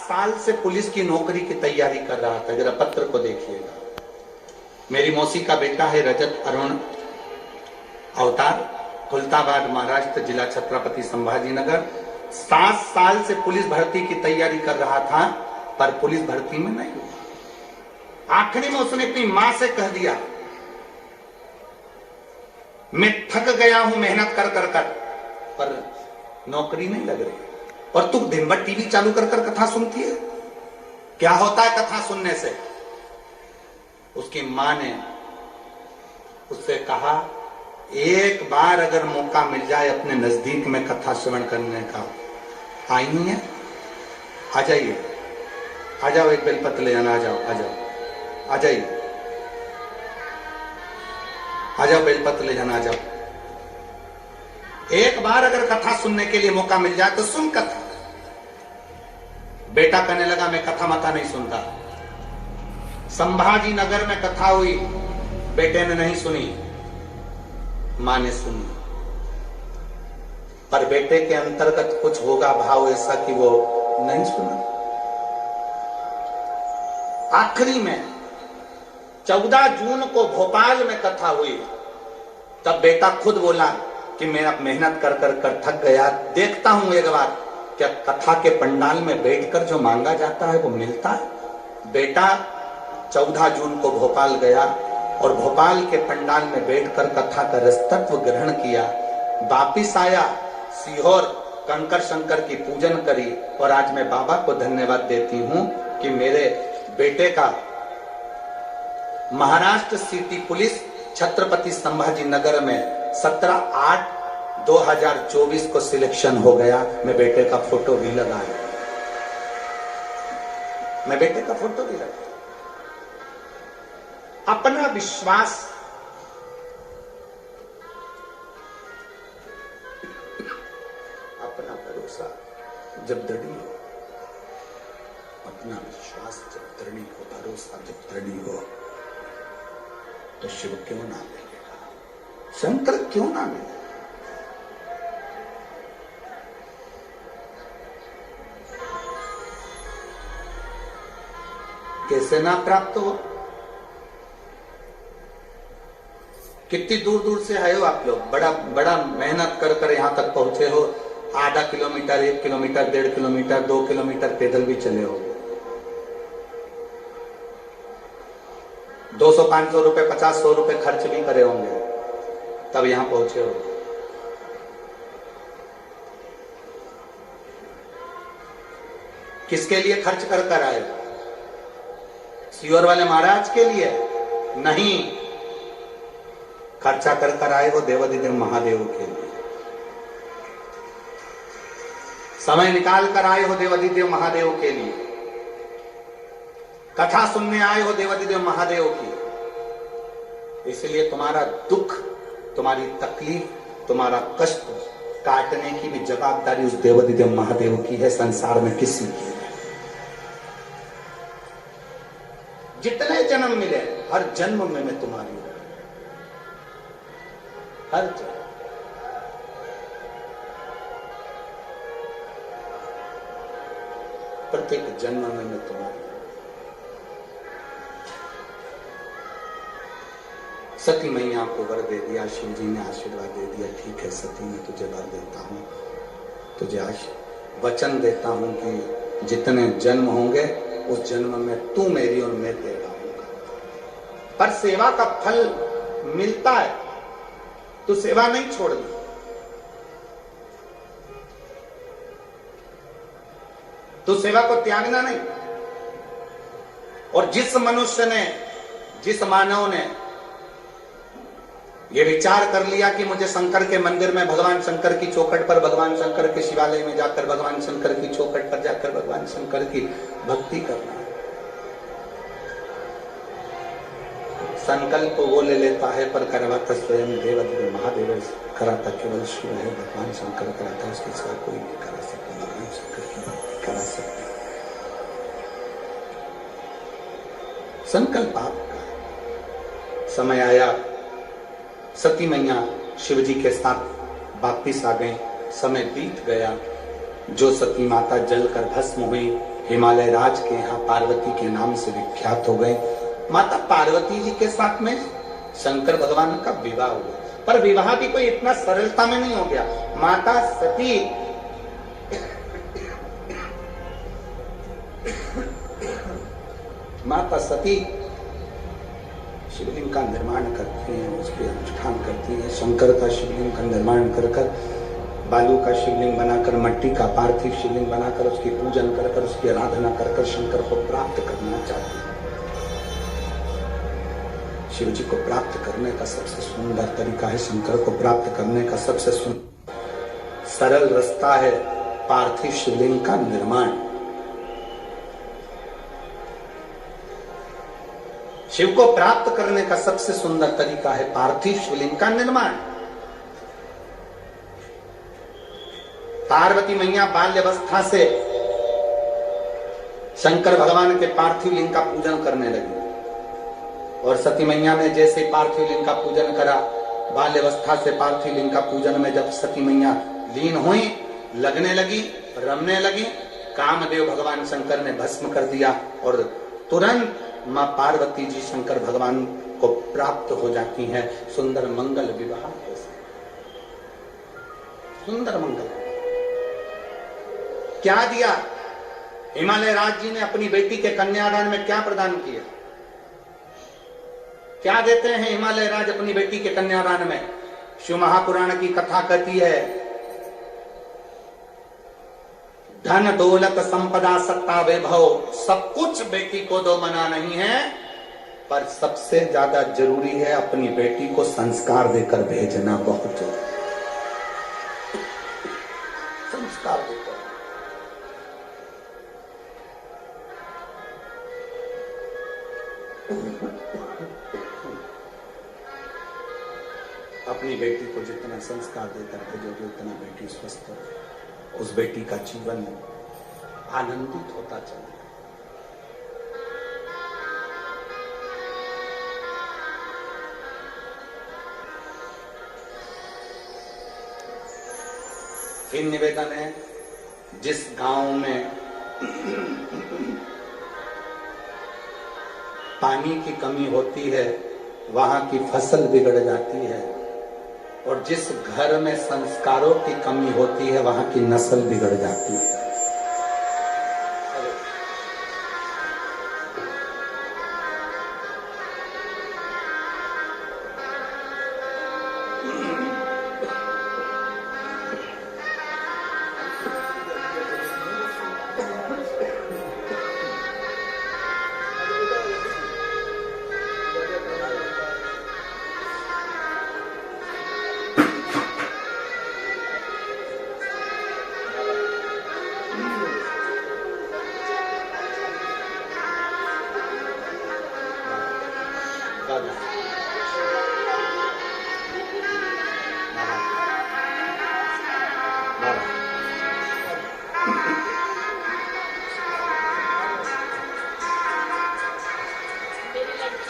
साल से पुलिस की नौकरी की तैयारी कर रहा था। जरा पत्र को देखिएगा। मेरी मौसी का बेटा है रजत अरुण अवतार, खुलताबाद महाराष्ट्र, जिला छत्रपति संभाजीनगर। 7 साल से पुलिस भर्ती की तैयारी कर रहा था, पर पुलिस भर्ती में नहीं हुआ। आखिरी में उसने अपनी मां से कह दिया, मैं थक गया हूं मेहनत कर कर कर, पर नौकरी नहीं लग रही। और तू दिन भर टीवी चालू कर कर कथा सुनती है। क्या होता है कथा सुनने से? उसकी मां ने उससे कहा, एक बार अगर मौका मिल जाए अपने नजदीक में कथा श्रवण करने का, आई नहीं है, आ जाइए, आ जाओ, एक बेलपत्र ले जाना, आ जाओ, आ जाओ, आ जाइए, आ जाओ, बेलपत्र ले जाना, आ जाओ। एक बार अगर कथा सुनने के लिए मौका मिल जाए तो सुन कथा। बेटा कहने लगा, मैं कथा मथा नहीं सुनता। संभाजी नगर में कथा हुई, बेटे ने नहीं सुनी, मां ने सुनी, पर बेटे के अंतर्गत कुछ होगा भाव ऐसा कि वो नहीं सुना। आखिरी में 14 जून को भोपाल में कथा हुई, तब बेटा खुद बोला कि मैं अब मेहनत कर कर कर थक गया, देखता हूं एक बार क्या कथा के पंडाल में बैठकर जो मांगा जाता है वो मिलता है। बेटा 14 जून को भोपाल गया और भोपाल के पंडाल में बैठकर कथा का रसतत्व ग्रहण किया। वापिस आया सीहोर, कंकर शंकर की पूजन करी, और आज मैं बाबा को धन्यवाद देती हूं कि मेरे बेटे का महाराष्ट्र सिटी पुलिस छत्रपति संभाजी नगर में 17/8/2024 को सिलेक्शन हो गया। मैं बेटे का फोटो भी लगाया, मैं बेटे का फोटो भी लगाया। अपना विश्वास, अपना भरोसा जब दृढ़ हो, अपना विश्वास जब दृढ़ हो, भरोसा जब दृढ़ हो, तो शिव क्यों ना मिलेगा, शंकर क्यों ना मिलेगा। कैसे ना प्राप्त हो? कितनी दूर दूर से आए हो आप लोग, बड़ा बड़ा मेहनत कर कर यहां तक पहुंचे हो। आधा किलोमीटर, 1 किलोमीटर, 1.5 किलोमीटर, 2 किलोमीटर पैदल भी चले हो। 200-500 रुपए, 50-100 रुपए खर्च भी करे होंगे, तब यहां पहुंचे हो। किसके लिए खर्च कर कर आए? सीहोर वाले महाराज के लिए नहीं, खर्चा कर कर आए हो देवाधिदेव महादेव के लिए। समय निकाल कर आए हो देवाधिदेव महादेव के लिए। कथा सुनने आए हो देवाधिदेव महादेव की। इसलिए तुम्हारा दुख, तुम्हारी तकलीफ, तुम्हारा कष्ट काटने की भी जवाबदारी उस देवाधिदेव महादेव की है, संसार में किसी की है। जितने जन्म मिले, हर जन्म में मैं तुम्हारी हूं, हर जन्म। प्रत्येक जन्म में मैं तुम्हारी। सती मैया आपको वर दे दिया, शिव जी ने आशीर्वाद दे दिया, ठीक है सती, मैं तुझे वर देता हूं, तुझे वचन देता हूं कि जितने जन्म होंगे उस जन्म में तू मेरी और मैं तेरा होगा। पर सेवा का फल मिलता है, तो सेवा नहीं छोड़नी। तो सेवा को त्यागना नहीं। और जिस मनुष्य ने, जिस मानव ने यह विचार कर लिया कि मुझे शंकर के मंदिर में, भगवान शंकर की चौखट पर, भगवान शंकर के शिवालय में जाकर, भगवान शंकर की चौखट पर जाकर भगवान शंकर की भक्ति करना है, संकल्प वो ले लेता है, पर करवाता स्वयं देवाधिदेव महादेव कराता केवल शिव है। भगवान शंकर कराता, उसके सिवा कोई नहीं करा सकता। भगवान शंकर की भक्ति करा सकते। संकल्प आपका। समय आया, सती मैया शिव जी के साथ वापिस आ गई। समय बीत गया। जो सती माता जलकर भस्म हुई, हिमालय राज के यहाँ पार्वती के नाम से विख्यात हो गए। माता पार्वती जी के साथ में शंकर भगवान का विवाह हुआ, पर विवाह भी कोई इतना सरलता में नहीं हो गया। माता सती माता सती शिवलिंग का निर्माण करती हैं, उस पर अनुष्ठान करती हैं। शंकर का शिवलिंग का निर्माण कर कर, बालू का शिवलिंग बनाकर, मट्टी का पार्थिव शिवलिंग बनाकर उसकी पूजन कर कर, उसकी आराधना कर कर शंकर को प्राप्त करना चाहती हैं। शिव जी को प्राप्त करने का सबसे सुंदर तरीका है, शंकर को प्राप्त करने का सबसे सरल रास्ता है पार्थिव शिवलिंग का निर्माण। शिव को प्राप्त करने का सबसे सुंदर तरीका है पार्थिव शिवलिंग का निर्माण। पार्वती मैया बाल्यावस्था से शंकर भगवान के पार्थिव लिंग का पूजन करने लगी, और सती मैया ने जैसे पार्थिव लिंग का पूजन करा, बाल्यावस्था से पार्थिव लिंग का पूजन में जब सती मैया लीन हुई, लगने लगी, रमने लगी, कामदेव भगवान शंकर ने भस्म कर दिया और तुरंत मां पार्वती जी शंकर भगवान को प्राप्त हो जाती हैं। सुंदर मंगल विवाह, सुंदर मंगल। क्या दिया हिमालय राज जी ने अपनी बेटी के कन्यादान में? क्या प्रदान किया? क्या देते हैं हिमालय राज अपनी बेटी के कन्यादान में? शिव महापुराण की कथा कहती है, धन दौलत संपदा सत्ता वैभव सब कुछ बेटी को दो मना नहीं है, पर सबसे ज्यादा जरूरी है अपनी बेटी को संस्कार देकर भेजना। बहुत जरूरी संस्कार देकर। अपनी बेटी को जितना संस्कार देकर भेजोगे उतना बेटी स्वस्थ हो, उस बेटी का जीवन आनंदित होता चलेगा। फिर निवेदन है, जिस गांव में पानी की कमी होती है वहां की फसल बिगड़ जाती है, और जिस घर में संस्कारों की कमी होती है वहां की नस्ल बिगड़ जाती है।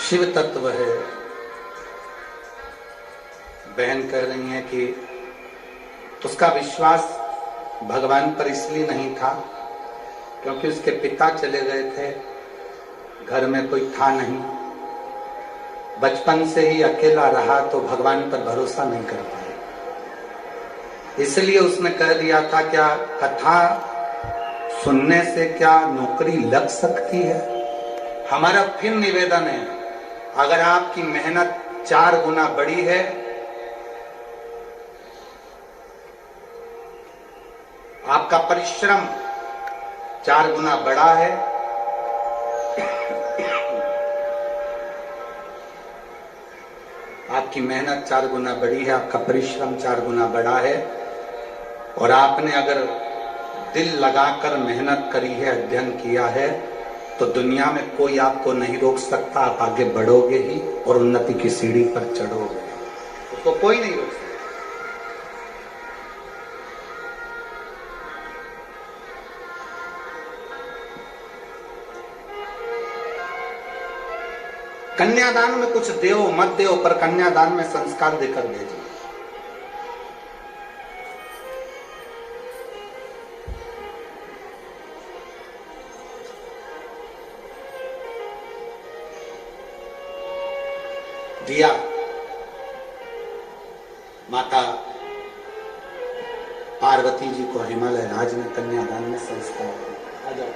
शिव तत्व है। बहन कह रही है कि उसका विश्वास भगवान पर इसलिए नहीं था क्योंकि उसके पिता चले गए थे, घर में कोई था नहीं, बचपन से ही अकेला रहा तो भगवान पर भरोसा नहीं कर पाया। इसलिए उसने कह दिया था, क्या कथा सुनने से क्या नौकरी लग सकती है? हमारा फिर निवेदन है, अगर आपकी मेहनत 4 गुना बड़ी है, आपका परिश्रम 4 गुना बड़ा है, आपकी मेहनत 4 गुना बड़ी है, आपका परिश्रम 4 गुना बड़ा है, और आपने अगर दिल लगाकर मेहनत करी है, अध्ययन किया है, तो दुनिया में कोई आपको नहीं रोक सकता। आप आगे बढ़ोगे ही और उन्नति की सीढ़ी पर चढ़ोगे, उसको कोई नहीं रोक सकता। कन्यादान में कुछ देव मत देव, पर कन्यादान में संस्कार देकर भेजो। दिया माता पार्वती जी को हिमालय राज में कन्यादान में संस्कार आ जाओ।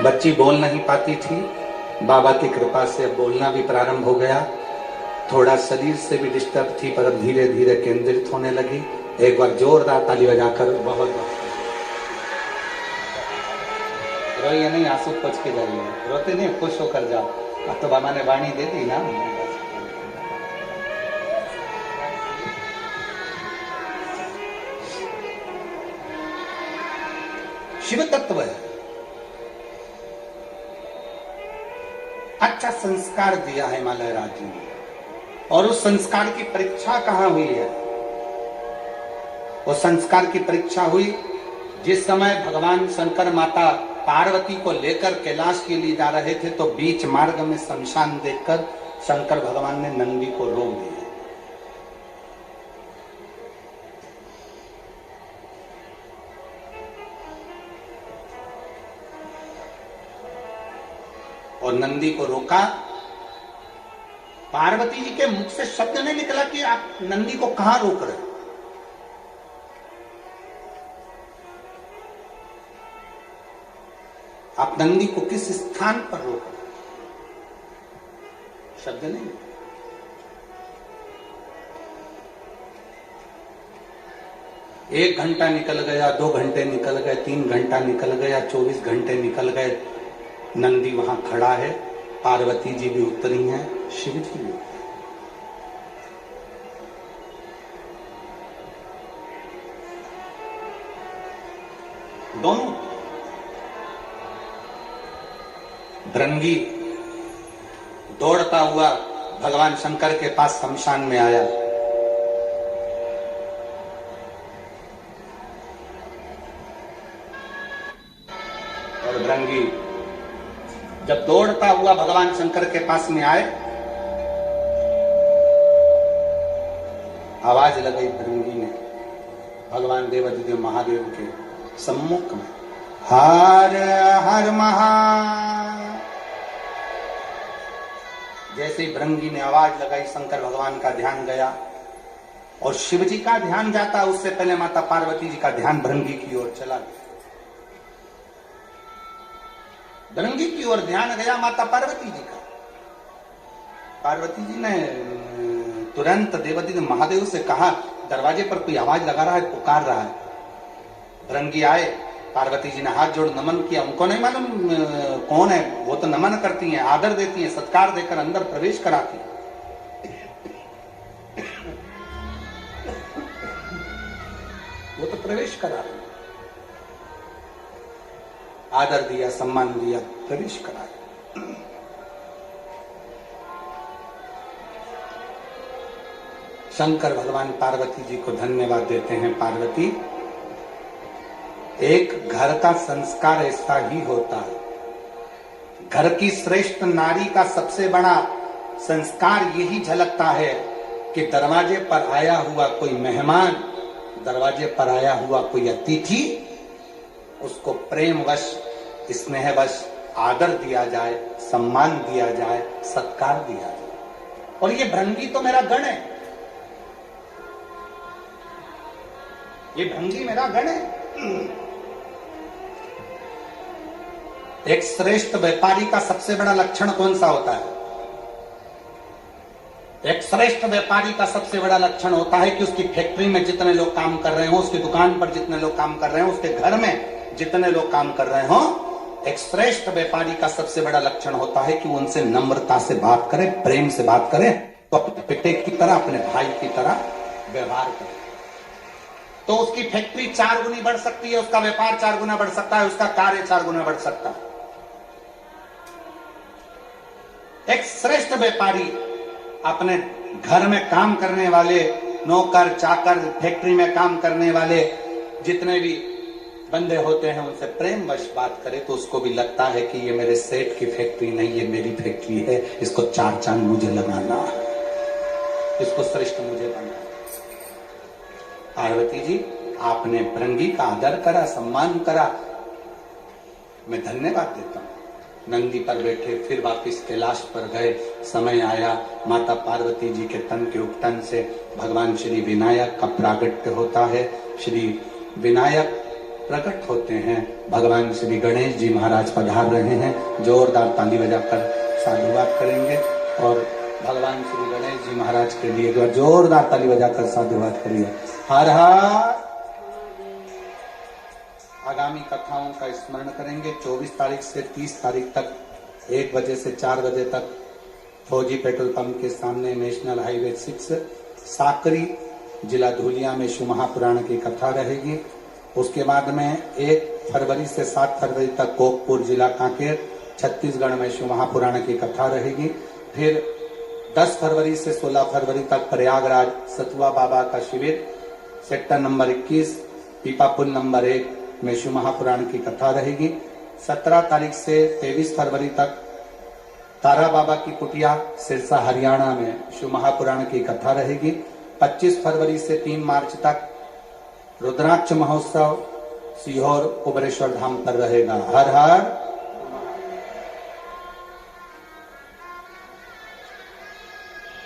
बच्ची बोल नहीं पाती थी, बाबा की कृपा से अब बोलना भी प्रारंभ हो गया। थोड़ा शरीर से भी डिस्टर्ब थी, पर अब धीरे धीरे केंद्रित होने लगी। एक बार जोरदार ताली बजाकर बहुत रोइए नहीं, आंसू पोंछ के जाइए, रोते नहीं, खुश होकर जाओ। अब तो बाबा ने वाणी दे दी ना। शिव तत्व है, अच्छा संस्कार दिया है हिमालय राज्य ने, और उस संस्कार की परीक्षा कहां हुई है? उस संस्कार की परीक्षा हुई जिस समय भगवान शंकर माता पार्वती को लेकर कैलाश के लिए जा रहे थे, तो बीच मार्ग में शमशान देखकर शंकर भगवान ने नंदी को रोक दिया। और नंदी को रोका। पार्वती जी के मुख से शब्द नहीं निकला कि आप नंदी को कहां रोक रहे, आप नंदी को किस स्थान पर रोक रहे, शब्द नहीं। एक घंटा निकल गया, 2 घंटे निकल गए, 3 घंटा निकल गया, 24 घंटे निकल गए। नंदी वहां खड़ा है, पार्वती जी भी उतरी हैं, शिव जी भी। दोनों। भृंगी दौड़ता हुआ भगवान शंकर के पास शमशान में आया। और भृंगी जब दौड़ता हुआ भगवान शंकर के पास में आए, आवाज लगाई भृंगी ने भगवान देवाधिदेव महादेव के सम्मुख में, हर हर महा। जैसे ही भृंगी ने आवाज लगाई, शंकर भगवान का ध्यान गया, और शिव जी का ध्यान जाता उससे पहले माता पार्वती जी का ध्यान भृंगी की ओर चला गया। भृंगी की ओर ध्यान गया माता पार्वती जी का। पार्वती जी ने तुरंत देवाधिदेव महादेव से कहा, दरवाजे पर कोई आवाज लगा रहा है, पुकार रहा है। भृंगी आए, पार्वती जी ने हाथ जोड़ नमन किया। उनको नहीं मालूम कौन है, वो तो नमन करती हैं, आदर देती हैं, सत्कार देकर अंदर प्रवेश कराती हैं। वो तो प्रवेश करा रही, आदर दिया, सम्मान दिया, प्रवेश करा। शंकर भगवान पार्वती जी को धन्यवाद देते हैं। पार्वती, एक घर का संस्कार ऐसा ही होता है। घर की श्रेष्ठ नारी का सबसे बड़ा संस्कार यही झलकता है कि दरवाजे पर आया हुआ कोई मेहमान, दरवाजे पर आया हुआ कोई अतिथि, उसको प्रेमवश, स्नेहवश आदर दिया जाए, सम्मान दिया जाए, सत्कार दिया जाए। और ये भृंगी तो मेरा गण है, ये भृंगी मेरा गण है। एक श्रेष्ठ व्यापारी का सबसे बड़ा लक्षण कौन सा होता है? एक श्रेष्ठ व्यापारी का सबसे बड़ा लक्षण होता है कि उसकी फैक्ट्री में जितने लोग काम कर रहे हो, उसकी दुकान पर जितने लोग काम कर रहे हो, उसके घर में जितने लोग काम कर रहे हो, एक श्रेष्ठ व्यापारी का सबसे बड़ा लक्षण होता है कि वो उनसे नम्रता से बात करे, प्रेम से बात करे, तो अपने बेटे की तरह, अपने भाई की तरह व्यवहार करे। तो उसकी फैक्ट्री 4 गुनी बढ़ सकती है, उसका व्यापार 4 गुना बढ़ सकता है, उसका कार्य 4 गुना बढ़ सकता है। एक श्रेष्ठ व्यापारी अपने घर में काम करने वाले नौकर चाकर, फैक्ट्री में काम करने वाले जितने भी बंदे होते हैं उनसे प्रेम वश बात करे तो उसको भी लगता है कि ये मेरे सेठ की फैक्ट्री नहीं, ये मेरी फैक्ट्री है, इसको 4 चांद मुझे लगाना, इसको श्रेष्ठ मुझे बनाना। पार्वती जी, आपने भृंगी का आदर करा, सम्मान करा, मैं धन्यवाद देता हूं। नंदी पर बैठे फिर वापिस कैलाश पर गए। समय आया, माता पार्वती जी के तन के उपटन से भगवान श्री विनायक का प्रागट्य होता है। श्री विनायक प्रकट होते हैं। भगवान श्री गणेश जी महाराज पधार रहे हैं। जोरदार ताली बजाकर साधुवाद करेंगे और भगवान श्री गणेश जी महाराज के लिए एक बार जोरदार ताली बजाकर साधुवाद करिए। हर हर। आगामी कथाओं का स्मरण करेंगे। 24 तारीख से 30 तारीख तक 1 बजे से 4 बजे तक फौजी पेट्रोल पंप के सामने नेशनल हाईवे 6 साकरी जिला धुलिया में शिव महापुराण की कथा रहेगी। उसके बाद में 1 फरवरी से 7 फरवरी तक कोकपुर जिला कांकेर छत्तीसगढ़ में शिव महापुराण की कथा रहेगी। फिर 10 फरवरी से 16 फरवरी तक प्रयागराज सतुआ बाबा का शिविर सेक्टर नंबर 21 पीपा पुल नंबर 1 में शिव महापुराण की कथा रहेगी। 17 तारीख से 23 फरवरी तक तारा बाबा की कुटिया सिरसा हरियाणा में शिव महापुराण की कथा रहेगी। 25 फरवरी से 3 मार्च तक रुद्राक्ष महोत्सव सीहोर कुबरेश्वर धाम पर रहेगा। हर हर।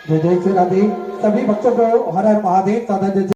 जय जय श्री राधे। सभी भक्तों को हर हर महादेव।